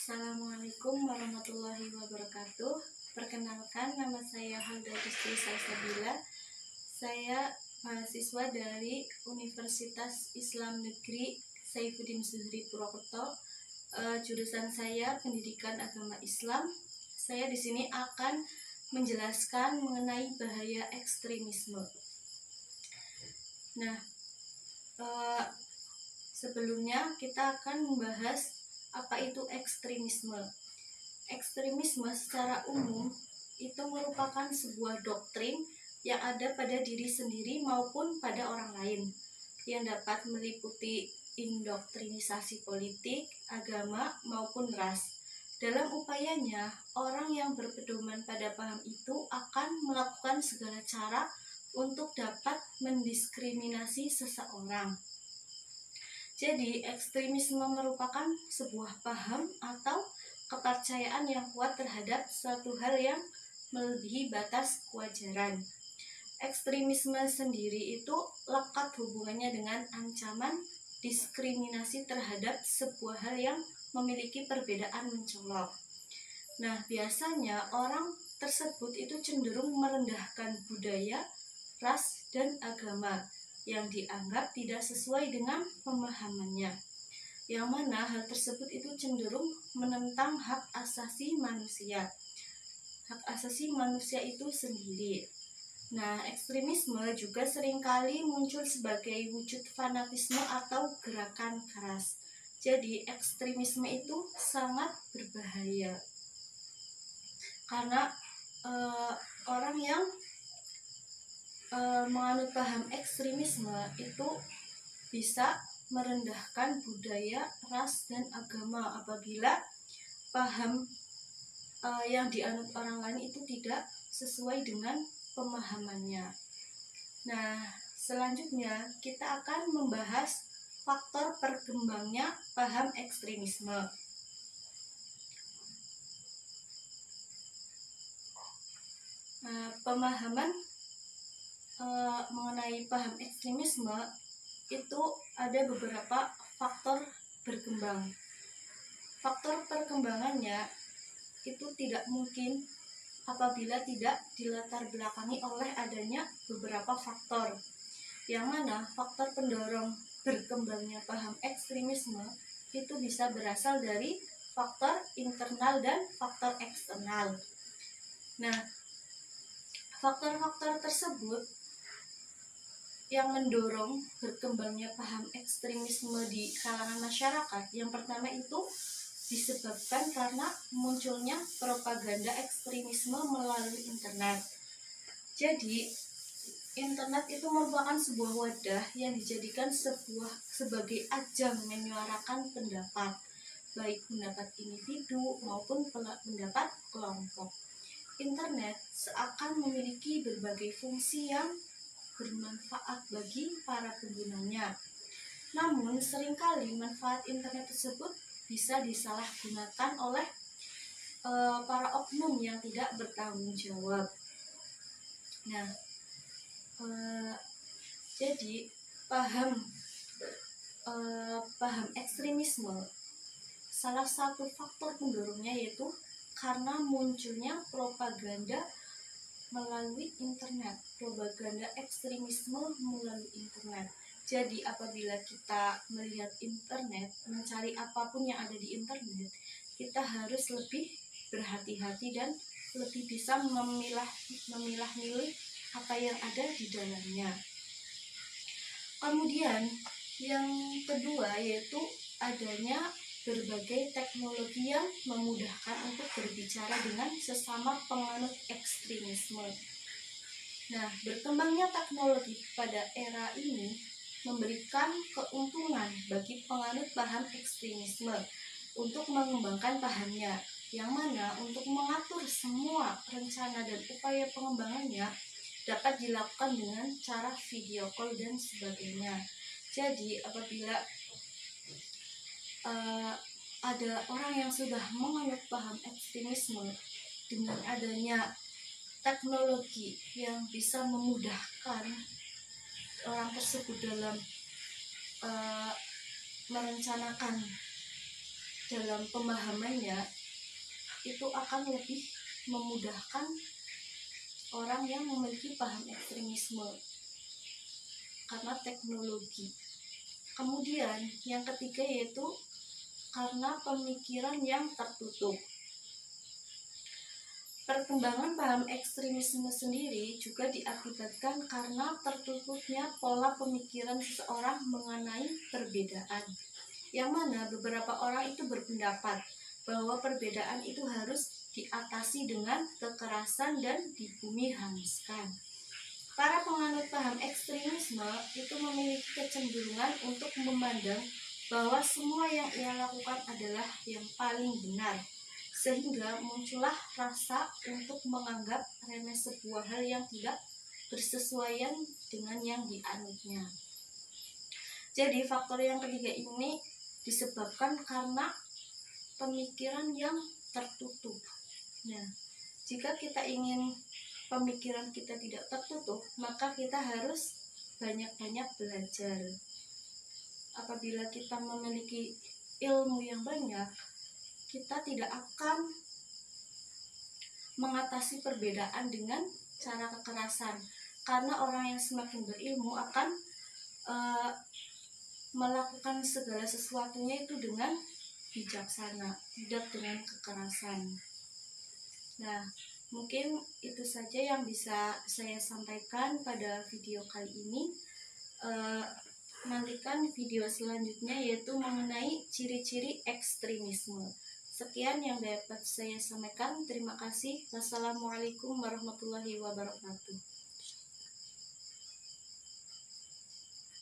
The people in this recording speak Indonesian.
Assalamualaikum warahmatullahi wabarakatuh. Perkenalkan, nama saya Halda Distri Salsabila. Saya mahasiswa dari Universitas Islam Negeri Saifuddin Zuhri Purwokerto. Jurusan saya Pendidikan Agama Islam. Saya di sini akan menjelaskan mengenai bahaya ekstremisme. Nah, sebelumnya kita akan membahas apa itu ekstremisme. Ekstremisme secara umum itu merupakan sebuah doktrin yang ada pada diri sendiri maupun pada orang lain, yang dapat meliputi indoktrinisasi politik, agama, maupun ras. Dalam upayanya, orang yang berpedoman pada paham itu akan melakukan segala cara untuk dapat mendiskriminasi seseorang. Jadi, ekstremisme merupakan sebuah paham atau kepercayaan yang kuat terhadap suatu hal yang melebihi batas kewajaran. Ekstremisme sendiri itu lekat hubungannya dengan ancaman diskriminasi terhadap sebuah hal yang memiliki perbedaan mencolok. Nah, biasanya orang tersebut itu cenderung merendahkan budaya, ras, dan agama yang dianggap tidak sesuai dengan pemahamannya, yang mana hal tersebut itu cenderung menentang hak asasi manusia itu sendiri. Nah, ekstremisme juga seringkali muncul sebagai wujud fanatisme atau gerakan keras. Jadi, ekstremisme itu sangat berbahaya karena orang yang menganut paham ekstremisme itu bisa merendahkan budaya, ras, dan agama apabila paham yang dianut orang lain itu tidak sesuai dengan pemahamannya. Nah, selanjutnya kita akan membahas faktor berkembangnya paham ekstremisme. Pemahaman mengenai paham ekstremisme itu ada beberapa faktor berkembang. Faktor perkembangannya itu tidak mungkin apabila tidak dilatar belakangi oleh adanya beberapa faktor, yang mana faktor pendorong berkembangnya paham ekstremisme itu bisa berasal dari faktor internal dan faktor eksternal. Nah, faktor-faktor tersebut yang mendorong berkembangnya paham ekstremisme di kalangan masyarakat, yang pertama itu disebabkan karena munculnya propaganda ekstremisme melalui internet. Jadi, internet itu merupakan sebuah wadah yang dijadikan sebagai ajang menyuarakan pendapat, baik pendapat individu maupun pendapat kelompok. Internet seakan memiliki berbagai fungsi yang bermanfaat bagi para penggunanya. Namun, seringkali manfaat internet tersebut bisa disalahgunakan oleh para oknum yang tidak bertanggung jawab. Nah, jadi paham ekstremisme, salah satu faktor pendorongnya yaitu karena munculnya propaganda melalui internet, propaganda ekstremisme melalui internet. Jadi apabila kita melihat internet, mencari apapun yang ada di internet, kita harus lebih berhati-hati dan lebih bisa memilah-milih apa yang ada di dalamnya. Kemudian yang kedua yaitu adanya berbagai teknologi yang memudahkan untuk berbicara dengan sesama penganut ekstremisme. Nah, berkembangnya teknologi pada era ini memberikan keuntungan bagi penganut paham ekstremisme untuk mengembangkan pahamnya, yang mana untuk mengatur semua rencana dan upaya pengembangannya dapat dilakukan dengan cara video call dan sebagainya. Jadi, apabila ada orang yang sudah menganut paham ekstremisme, dengan adanya teknologi yang bisa memudahkan orang tersebut dalam merencanakan dalam pemahamannya itu akan lebih memudahkan orang yang memiliki paham ekstremisme karena teknologi. Kemudian yang ketiga yaitu karena pemikiran yang tertutup. Perkembangan paham ekstremisme sendiri juga diakibatkan karena tertutupnya pola pemikiran seseorang mengenai perbedaan, yang mana beberapa orang itu berpendapat bahwa perbedaan itu harus diatasi dengan kekerasan dan dibumi hanguskan. Para penganut paham ekstremisme itu memiliki kecenderungan untuk memandang bahwa semua yang ia lakukan adalah yang paling benar, sehingga muncullah rasa untuk menganggap remeh sebuah hal yang tidak bersesuaian dengan yang dianutnya. Jadi faktor yang ketiga ini disebabkan karena pemikiran yang tertutup. Nah, jika kita ingin pemikiran kita tidak tertutup, maka kita harus banyak-banyak belajar. Apabila kita memiliki ilmu yang banyak, kita tidak akan mengatasi perbedaan dengan cara kekerasan, karena orang yang semakin berilmu akan melakukan segala sesuatunya itu dengan bijaksana, tidak dengan kekerasan. Nah, mungkin itu saja yang bisa saya sampaikan pada video kali ini. Nantikan video selanjutnya yaitu mengenai ciri-ciri ekstremisme. Sekian yang dapat saya sampaikan. Terima kasih. Wassalamualaikum warahmatullahi wabarakatuh.